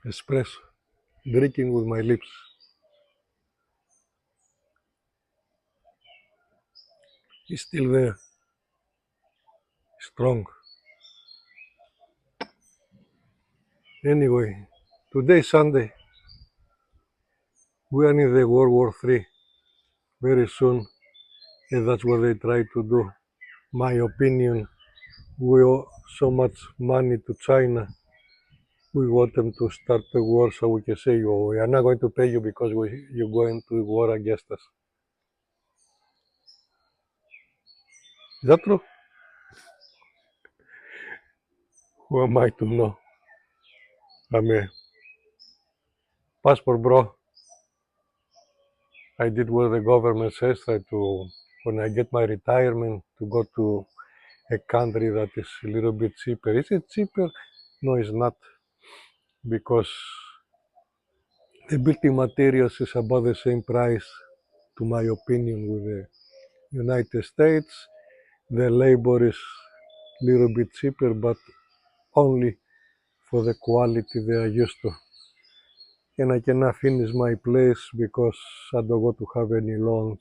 espresso, drinking with my lips. He's still there, strong. Anyway, today Sunday, we are in the World War III very soon, and that's what they try to do. My opinion, we owe so much money to China. We want them to start the war so we can say, oh, we are not going to pay you because you're going to war against us. Is that true? Who am I to know? I'm a passport bro. I did what the government says, try to, when I get my retirement, to go to a country that is a little bit cheaper. Is it cheaper? No, it's not, because the building materials is about the same price, to my opinion, with the United States. The labor is a little bit cheaper, but only for the quality they are used to. And I cannot finish my place because I don't want to have any loans.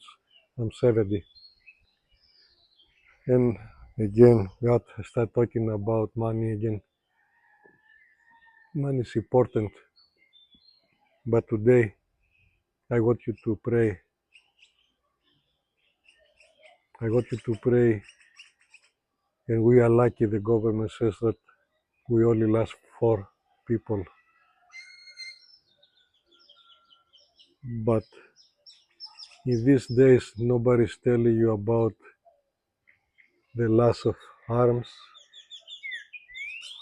I'm 70. And again, God start talking about money again. Money is important. But today, I want you to pray. I want you to pray. And we are lucky the government says that we only lost 4 people. But in these days, nobody's telling you about the loss of arms,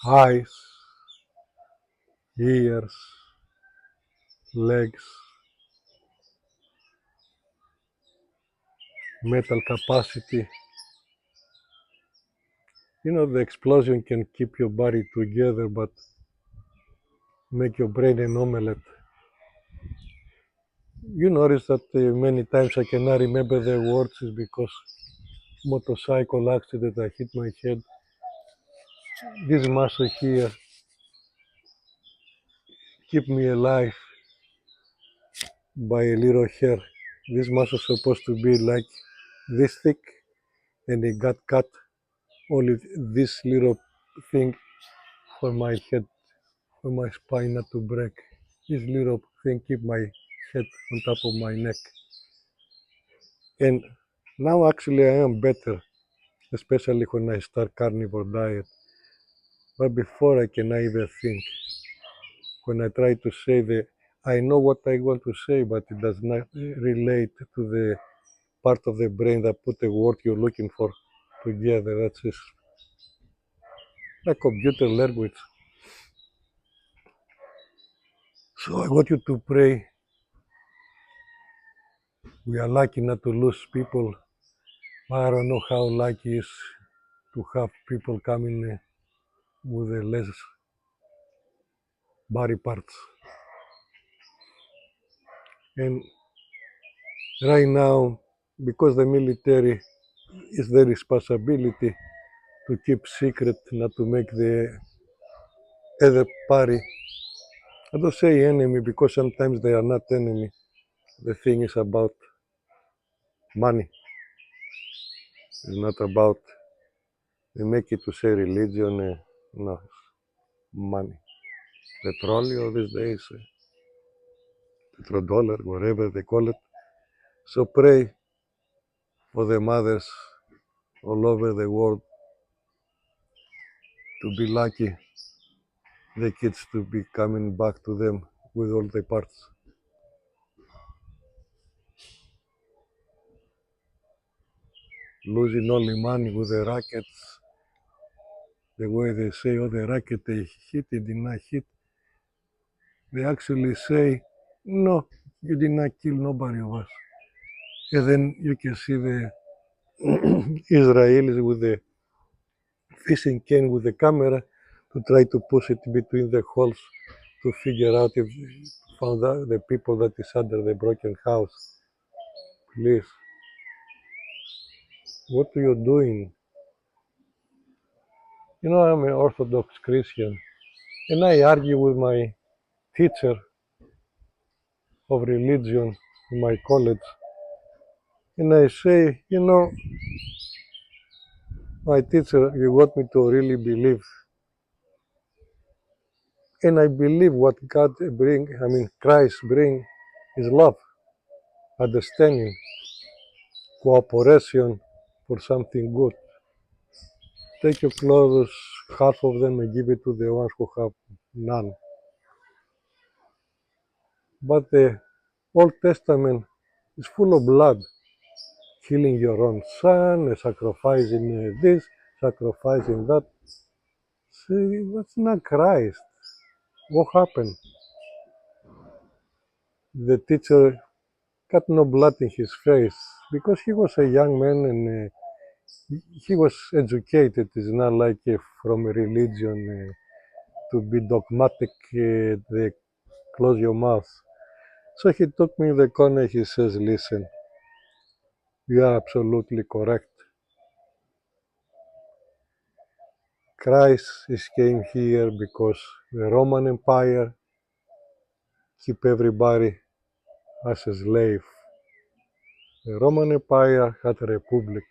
eyes, ears, legs, mental capacity. You know, the explosion can keep your body together, but make your brain an omelette. You notice that many times I cannot remember the words is because motorcycle accident, I hit my head. This muscle here keep me alive by a little hair. This muscle is supposed to be like this thick, and it got cut. Only this little thing for my head, for my spine not to break. This little thing keep my head on top of my neck. And now actually I am better, especially when I start carnivore diet. But before I cannot even think. When I try to say I know what I want to say, but it does not relate to the part of the brain that put the word you're looking for together. That's just like computer language. So I want you to pray. We are lucky not to lose people. I don't know how lucky it is to have people coming with less body parts. And right now, because the military is their responsibility to keep secret, not to make the other party, I don't say enemy because sometimes they are not enemy. The thing is about money. It's not about, they make it to say religion, no, money. Petróleo these days, petrodollar, whatever they call it. So pray for the mothers all over the world to be lucky, the kids to be coming back to them with all the parts. Losing only money with the rockets, the way they say, oh, the rocket they hit, it did not hit. They actually say, no, you did not kill nobody of us. And then you can see the Israelis with the fishing cane with the camera to try to push it between the holes to figure out if found out the people that is under the broken house. Please, what are you doing? You know, I'm an Orthodox Christian, and I argue with my teacher of religion in my college, and I say, you know, my teacher, you got me to really believe. And I believe what Christ bring is love, understanding, cooperation for something good. Take your clothes, half of them, and give it to the ones who have none. But the Old Testament is full of blood, killing your own son, sacrificing this, sacrificing that. See, that's not Christ. What happened? The teacher got no blood in his face because he was a young man and he was educated. It's not like from a religion to be dogmatic, they close your mouth. So he took me in the corner. He says, listen, you are absolutely correct. Christ is came here because the Roman Empire keep everybody as a slave. The Roman Empire had a republic.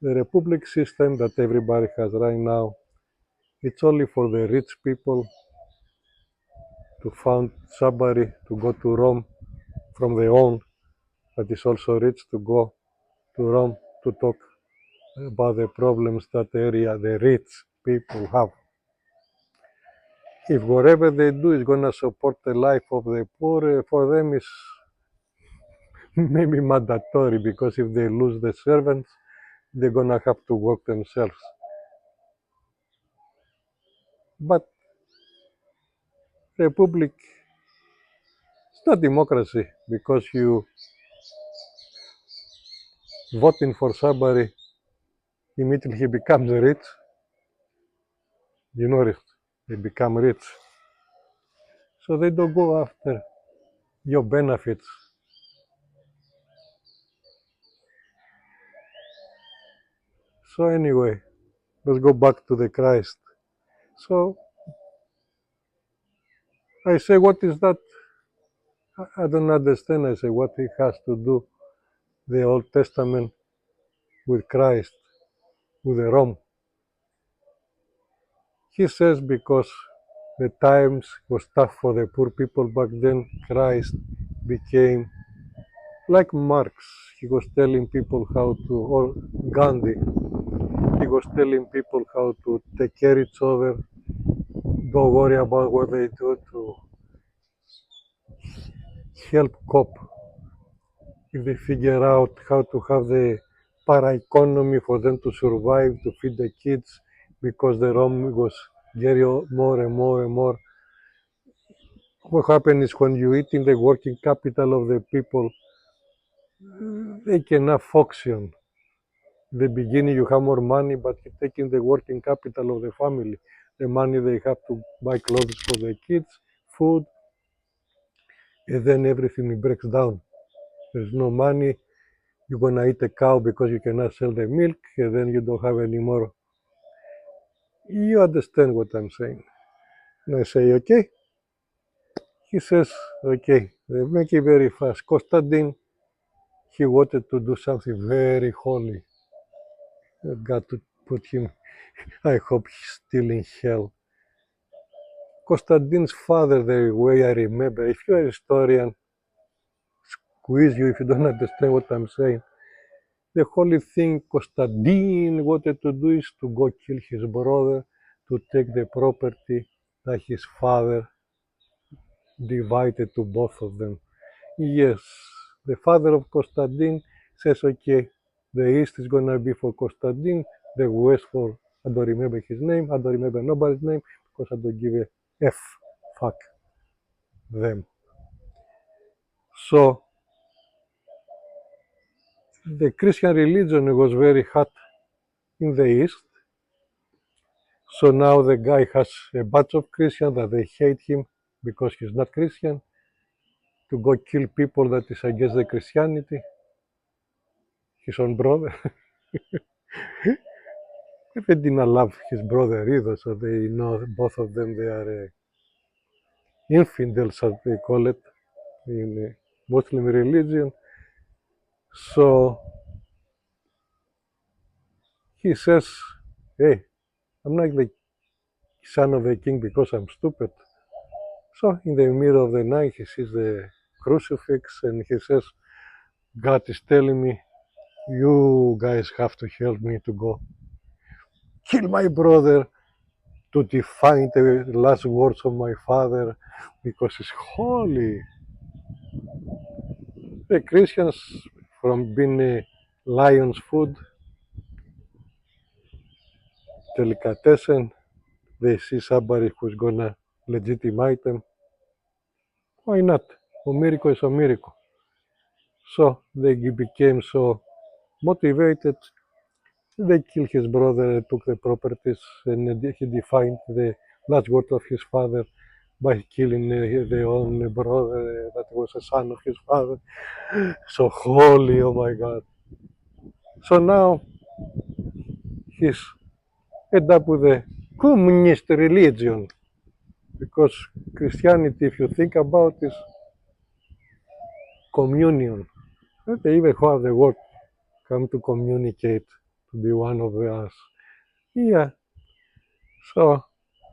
The republic system that everybody has right now, it's only for the rich people to found somebody to go to Rome from their own that is also rich to go to Rome to talk about the problems that area the rich people have. If whatever they do is going to support the life of the poor, for them is maybe mandatory because if they lose the servants, they're going to have to work themselves. But republic, it's not democracy because you voting for somebody, immediately he becomes rich. You know it, they become rich. So they don't go after your benefits. So anyway, let's go back to the Christ. So I say, what is that? I don't understand. I say, what it has to do the Old Testament with Christ, with the Rome. He says because the times was tough for the poor people back then, Christ became like Marx. He was telling people how to, or Gandhi, he was telling people how to take care of each other, don't worry about what they do to help cope. If they figure out how to have the para economy for them to survive, to feed the kids, because the Rome was getting more and more and more. What happens is when you eat in the working capital of the people, they cannot function. In the beginning you have more money, but you take in the working capital of the family, the money they have to buy clothes for the kids, food, and then everything breaks down. There's no money, you're gonna eat a cow because you cannot sell the milk, and then you don't have any more. You understand what I'm saying? And I say, okay. He says, okay, they make it very fast. Constantine, he wanted to do something very holy. God to put him, I hope he's still in hell. Constantine's father, the way I remember, if you're a historian, squeeze you if you don't understand what I'm saying. The holy thing Constantine wanted to do is to go kill his brother, to take the property that his father divided to both of them. Yes, the father of Constantine says, okay, the east is going to be for Constantine, the west for, I don't remember his name, I don't remember nobody's name, because I don't give a F, fuck them. So, the Christian religion was very hot in the east, so now the guy has a bunch of Christians that they hate him because he's not Christian, to go kill people that is against the Christianity, his own brother. They did not love his brother either, so they know both of them they are infidels, as they call it in Muslim religion. So he says, hey, I'm not the son of a king because I'm stupid. So in the middle of the night, he sees the crucifix and he says, God is telling me, you guys have to help me to go kill my brother, to define the last words of my father because it's holy. The Christians, from being a lion's food, delicatessen, they see somebody who's gonna legitimize them. Why not? A miracle is a miracle. So they became so motivated. They killed his brother, took the properties, and he defined the last word of his father by killing their own brother that was a son of his father. So holy, oh my God. So now he's ended up with a communist religion because Christianity, if you think about, is communion. They even have the word come to communicate, to be one of us. Yeah, so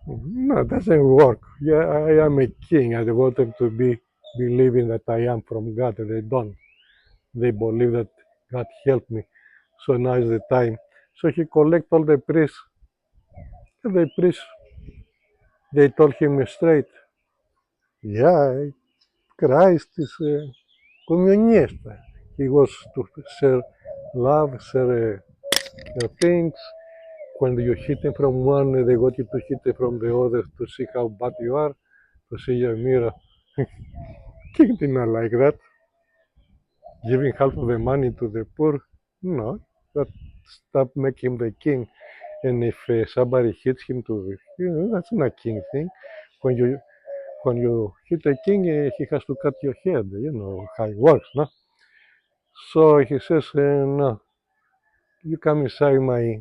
no, it doesn't work. Yeah, I am a king. I want them to be believing that I am from God. They don't. They believe that God helped me. So now is the time. So he collect all the priests. And the priests, they told him straight, yeah, Christ is a communist. He was to share love, share things. When you hit him from one, they want you to hit him from the other to see how bad you are, to see your mirror. King did not like that. Giving half of the money to the poor, no, that stop make him the king. And if somebody hits him that's not a king thing. When you hit a king, he has to cut your head. You know how it works, no? So he says, no, you come inside my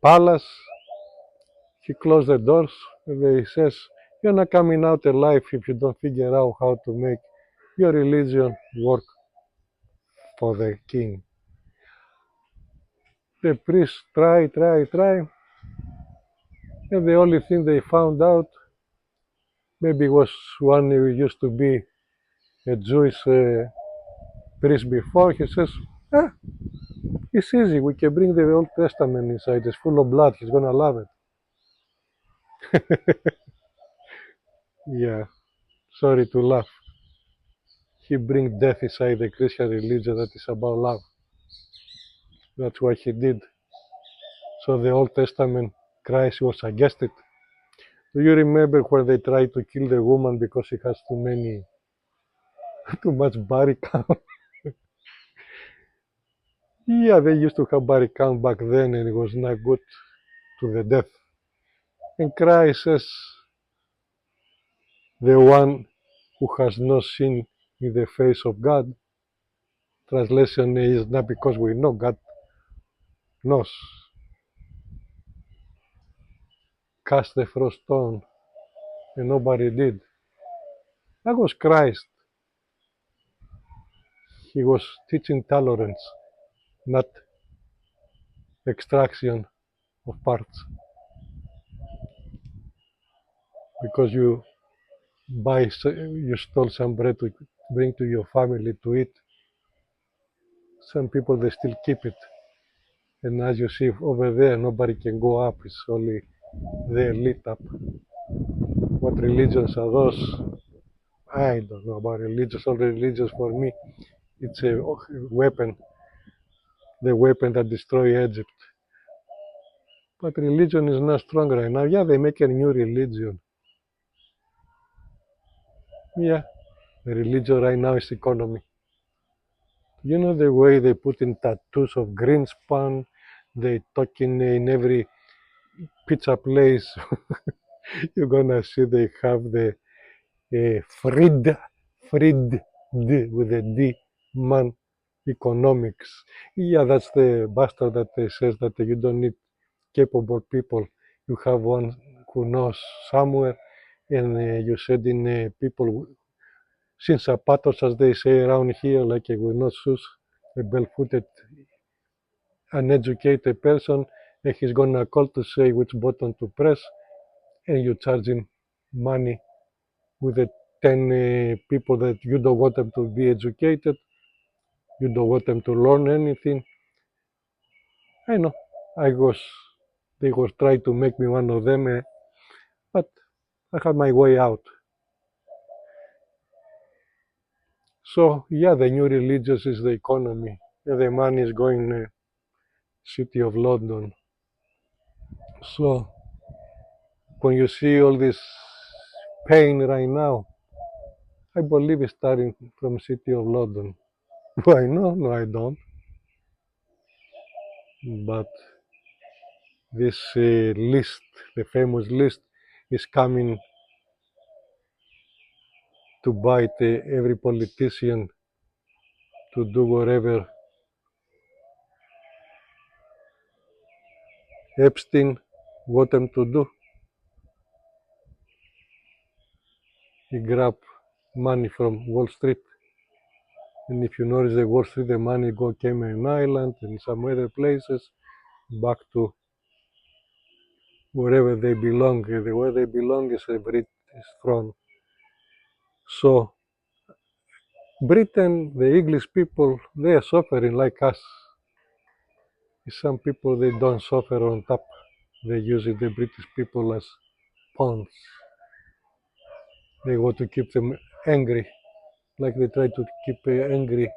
palace. He closed the doors. And he says, you're not coming out alive if you don't figure out how to make your religion work for the king. The priests try, and the only thing they found out maybe was one who used to be a Jewish priest before. He says, ah, it's easy. We can bring the Old Testament inside. It's full of blood. He's gonna love it. Yeah, sorry to laugh. He brings death inside the Christian religion that is about love. That's what he did. So the Old Testament, Christ was against it. Do you remember when they tried to kill the woman because she has too much body count? Yeah, they used to have body count back then and it was not good to the death. And Christ says, the one who has not seen in the face of God. Translation is not because we know, God knows. Cast the first stone, and nobody did. That was Christ. He was teaching tolerance, not extraction of parts. Because you stole some bread to bring to your family to eat. Some people they still keep it, and as you see over there, nobody can go up. It's only they lit up. What religions are those? I don't know about religions. All religions for me, it's a weapon, the weapon that destroyed Egypt. But religion is not strong right now. Yeah, they make a new religion. Yeah, the religion right now is economy. You know the way they put in tattoos of Greenspan, they talk in every pizza place. You're gonna see they have the Fried with a D, man, economics. Yeah, that's the bastard that says that you don't need capable people. You have one who knows somewhere and you said in people sin zapatos, as they say around here, like with no shoes, a barefooted, uneducated person, and he's gonna call to say which button to press, and you charge him money with the 10 people that you don't want them to be educated, you don't want them to learn anything. I know, they was trying to make me one of them, but I had my way out. So yeah, the new religious is the economy, and the money is going City of London. So when you see all this pain right now, I believe it's starting from City of London. Why no? No, I don't. But this list, the famous list, is coming to bite every politician to do whatever Epstein want them to do. He grabbed money from Wall Street. And if you notice the Wall Street, the money go Cayman Island and some other places back to wherever they belong. Where they belong is a British throne. So Britain, the English people, they are suffering like us. Some people, they don't suffer on top. They use the British people as pawns. They want to keep them angry, like they try to keep angry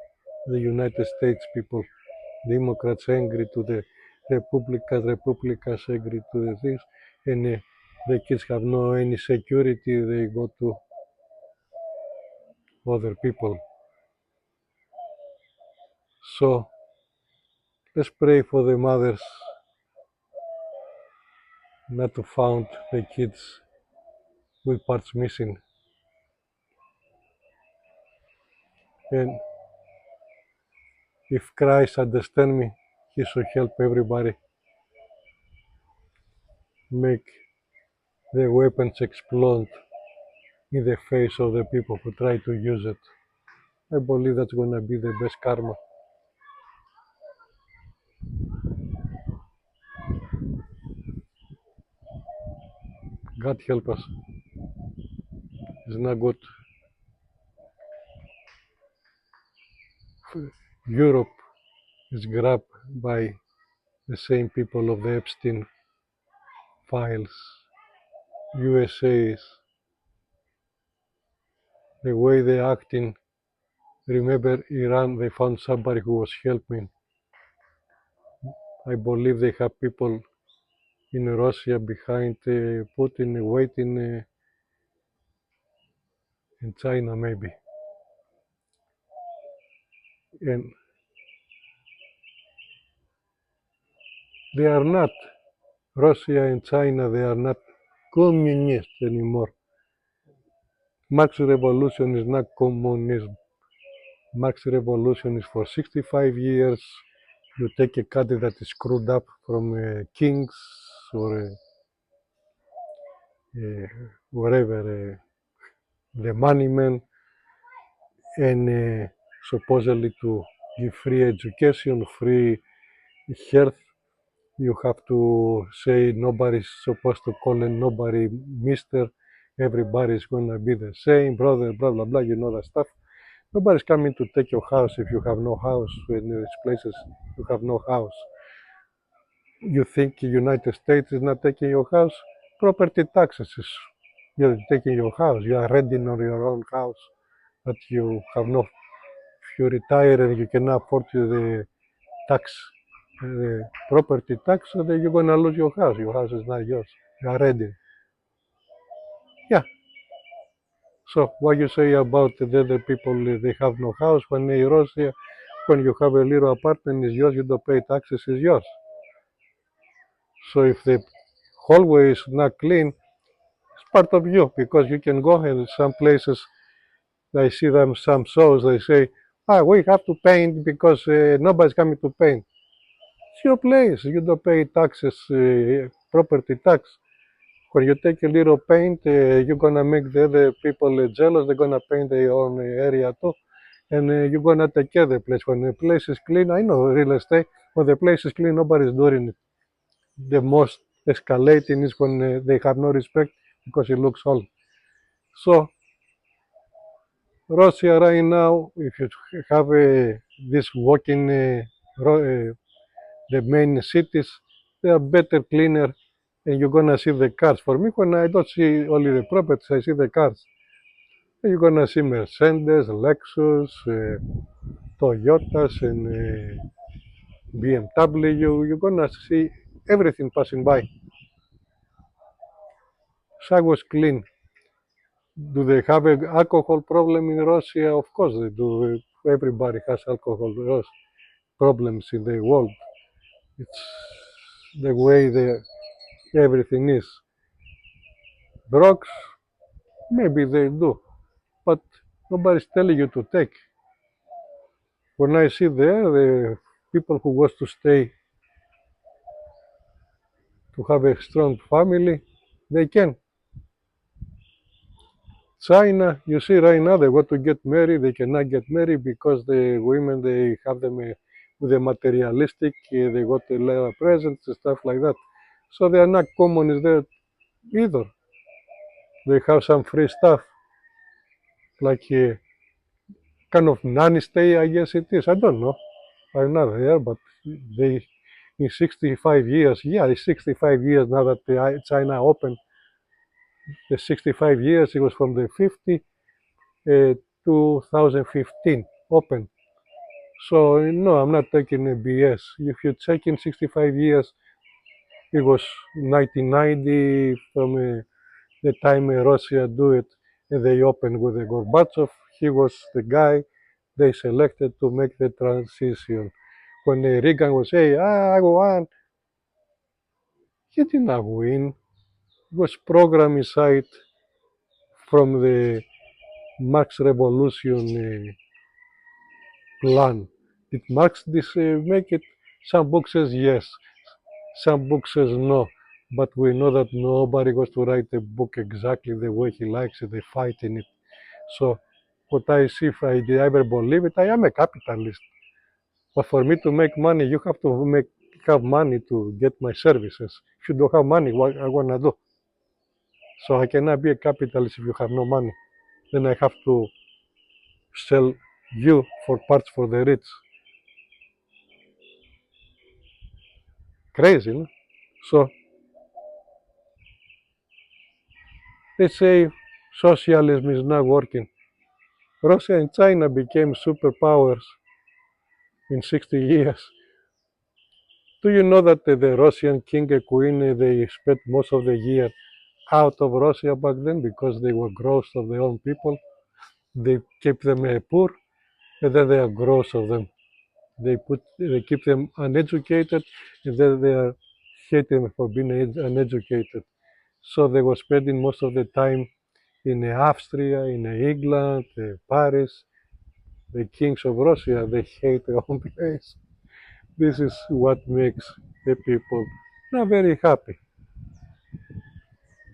the United States people. Democrats angry to the Republicans angry to the things, and the kids have no any security. They go to other people. So let's pray for the mothers not to find the kids with parts missing. And if Christ understands me, He should help everybody make the weapons explode in the face of the people who try to use it. I believe that's going to be the best karma. God help us. It's not good. Europe is grabbed by the same people of the Epstein files. USA is the way they're acting. Remember Iran, they found somebody who was helping. I believe they have people in Russia behind Putin waiting in China maybe. And they are not, Russia and China, they are not communist anymore. Marx revolution is not communism. Marx revolution is for 65 years. You take a country that is screwed up from kings or whatever, the money men, and supposedly to give free education, free health. You have to say nobody's supposed to call nobody Mister. Everybody's gonna be the same, brother, blah blah blah. You know that stuff. Nobody's coming to take your house if you have no house. In these places, you have no house. You think the United States is not taking your house? Property taxes is you're taking your house. You are renting on your own house, but you have no. If you retire and you cannot afford the tax, the property tax, so then you're gonna lose your house. Your house is not yours. You are renting. Yeah. So what you say about the other people? They have no house. When in Russia, when you have a little apartment, is yours. You don't pay taxes. Is yours. So if the hallway is not clean, it's part of you because you can go in some places. I see them some shows. They say, we have to paint because nobody's coming to paint. It's your place. You don't pay taxes, property tax. When you take a little paint, you're gonna make the other people jealous. They're gonna paint their own area too, and you're gonna take care of the place. When the place is clean, I know real estate. When the place is clean, nobody's doing it. The most escalating is when they have no respect because it looks old. So Russia right now, if you have this walking the main cities, they are better, cleaner, and you're gonna see the cars. For me, when I don't see only the properties, I see the cars. You're gonna see Mercedes, Lexus, Toyotas, and BMW. You're gonna see everything passing by. So I was clean. Do they have an alcohol problem in Russia? Of course they do. Everybody has alcohol problems in the world. It's the way everything is. Drugs, maybe they do, but nobody's telling you to take. When I see there, the people who want to stay to have a strong family, they can. China, you see right now they want to get married, they cannot get married because the women they have them with the materialistic, they got a lot of presents and stuff like that. So they are not communists there either. They have some free stuff, like kind of nanny stay, I guess it is. I don't know. I'm not there, but they in 65 years, yeah, it's 65 years now that China opened. The 65 years, it was from the 50 2015 open. So no, I'm not taking a BS. If you check in 65 years, it was 1990 from the time Russia do it, and they opened with the Gorbachev. He was the guy they selected to make the transition. When Reagan was saying, I won, he did not win. It was programmed inside from the Marx Revolution plan. Did Marx this make it? Some books says yes, some books says no. But we know that nobody goes to write a book exactly the way he likes it. They fight in it. So what I see, if I did ever believe it, I am a capitalist. But for me to make money, you have to have money to get my services. If you don't have money, what I wanna do? So I cannot be a capitalist if you have no money. Then I have to sell you for parts for the rich. Crazy, no? So they say socialism is not working. Russia and China became superpowers in 60 years. Do you know that the Russian king and queen, they spent most of the year out of Russia back then because they were gross of their own people? They keep them poor, and then they are gross of them. They keep them uneducated, and then they are hate them for being uneducated. So they were spending most of the time in Austria, in England, Paris. The kings of Russia, they hate their own place. This is what makes the people not very happy.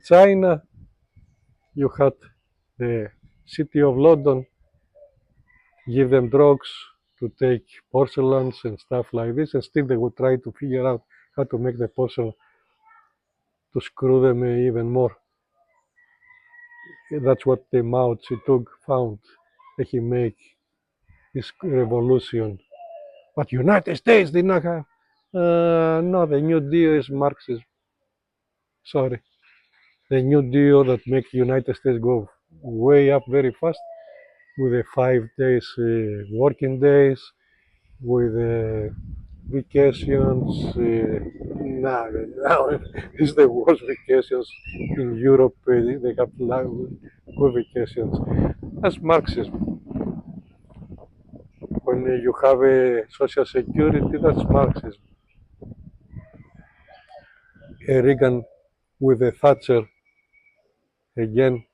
China, you had the city of London give them drugs to take porcelains and stuff like this, and still they would try to figure out how to make the porcelain to screw them even more. That's what the Mao Zedong found, that he make this revolution. But United States did not have. No, the New Deal is Marxism. Sorry, the New Deal that makes United States go way up very fast with the 5 days working days, with vacations. Now it's the worst vacations in Europe. They have good vacations. That's Marxism. When you have a social security, that's Marxism. Reagan with the Thatcher, again,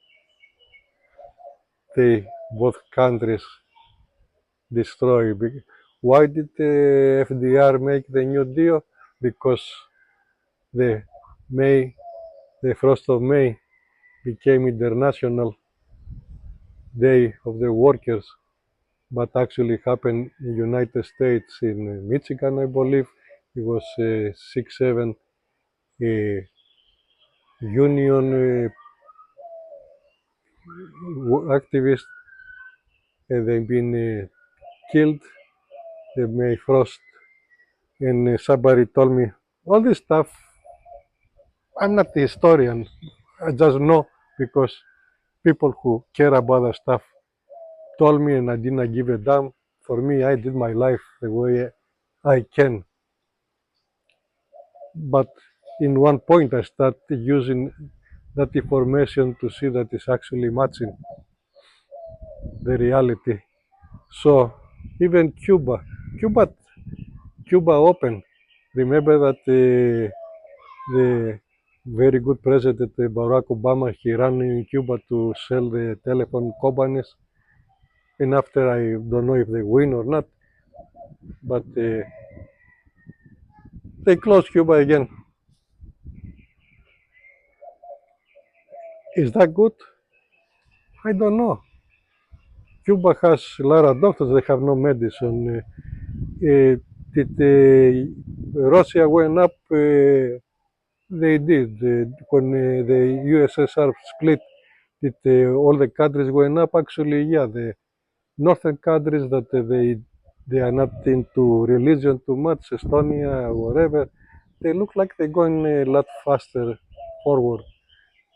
they both countries destroy. Why did FDR make the New Deal? Because the May the 1st of May became International Day of the Workers, but actually happened in United States in Michigan, I believe. It was 6-7 union activists, and they've been killed. The May Frost, and somebody told me all this stuff. I'm not a historian. I just know because people who care about the stuff told me, and I didn't give a damn. For me, I did my life the way I can. But in one point, I started using that information to see that it's actually matching the reality. So even Cuba, Cuba open. Remember that the very good president Barack Obama, he ran in Cuba to sell the telephone companies, and after I don't know if they win or not, but they closed Cuba again. Is that good? I don't know. Cuba has a lot of doctors, they have no medicine. Did Russia went up? They did. When the USSR split, did all the countries went up? Actually, yeah, the northern countries that they are not into religion too much, Estonia, whatever, they look like they're going a lot faster forward.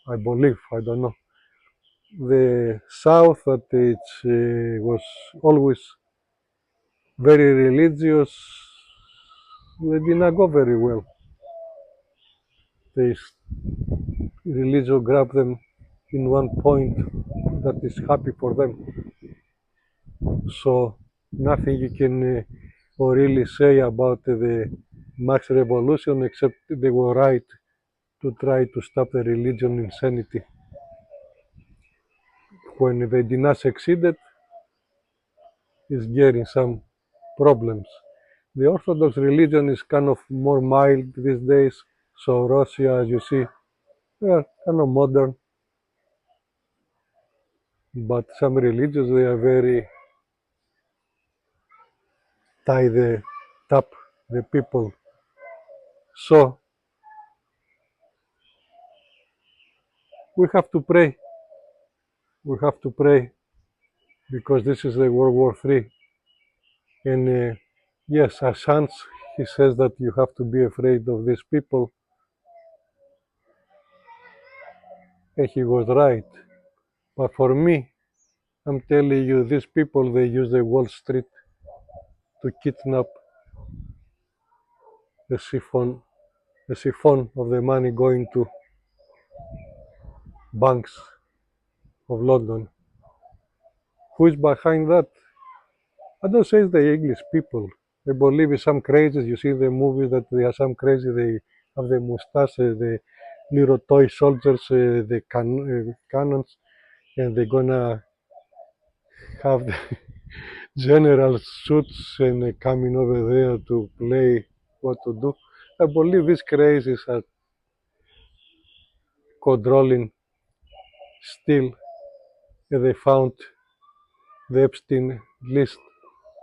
I believe. I don't know. The south that it was always very religious, they did not go very well. They religion grabbed them in one point that is happy for them. So nothing you can or really say about the Max Revolution except they were right to try to stop the religion insanity. When they did not succeed, it's getting some problems. The Orthodox religion is kind of more mild these days, so Russia, as you see, they are kind of modern, but some religions they are very tie the top the people. So we have to pray. We have to pray because this is the World War III. And yes, Assange, he says that you have to be afraid of these people, and he was right. But for me, I'm telling you, these people they use the Wall Street to kidnap the siphon of the money going to banks of London. Who is behind that? I don't say it's the English people. They believe in some crazies. You see in the movies that they are some crazy. They have the mustache, the little toy soldiers, the cannons, and they're gonna have the general suits and coming over there to play what to do. I believe these crazies are controlling still. And they found the Epstein list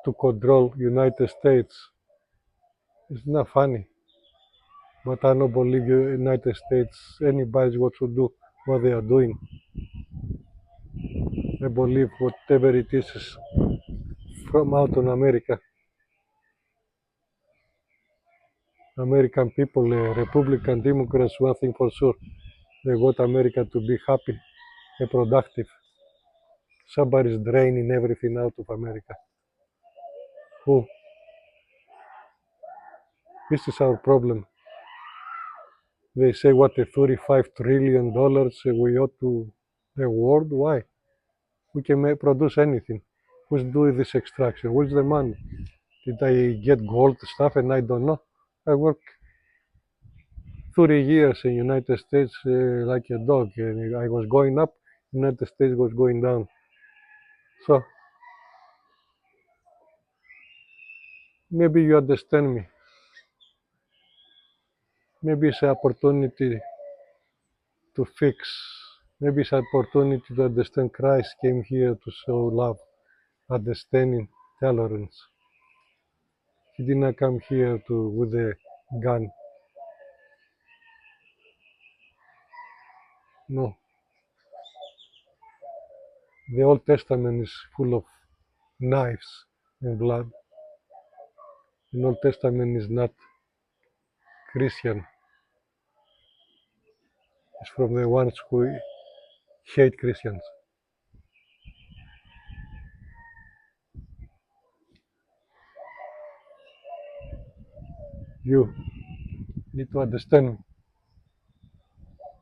to control United States. It's not funny. But I don't believe the United States anybody what to do what they are doing. I believe whatever it is from out in America. American people, Republican Democrats, one thing for sure, they want America to be happy and productive. Somebody's draining everything out of America. Who? This is our problem. They say what the $35 trillion we owe to the world. Why? We can produce anything. Who's doing this extraction? Where's the money? Did I get gold stuff and I don't know? I worked 30 years in United States like a dog, and I was going up, United States was going down. So maybe you understand me. Maybe it's an opportunity to fix. Maybe it's an opportunity to understand Christ came here to show love, understanding, tolerance. He did not come here with a gun. No. The Old Testament is full of knives and blood. The Old Testament is not Christian. It's from the ones who hate Christians. You need to understand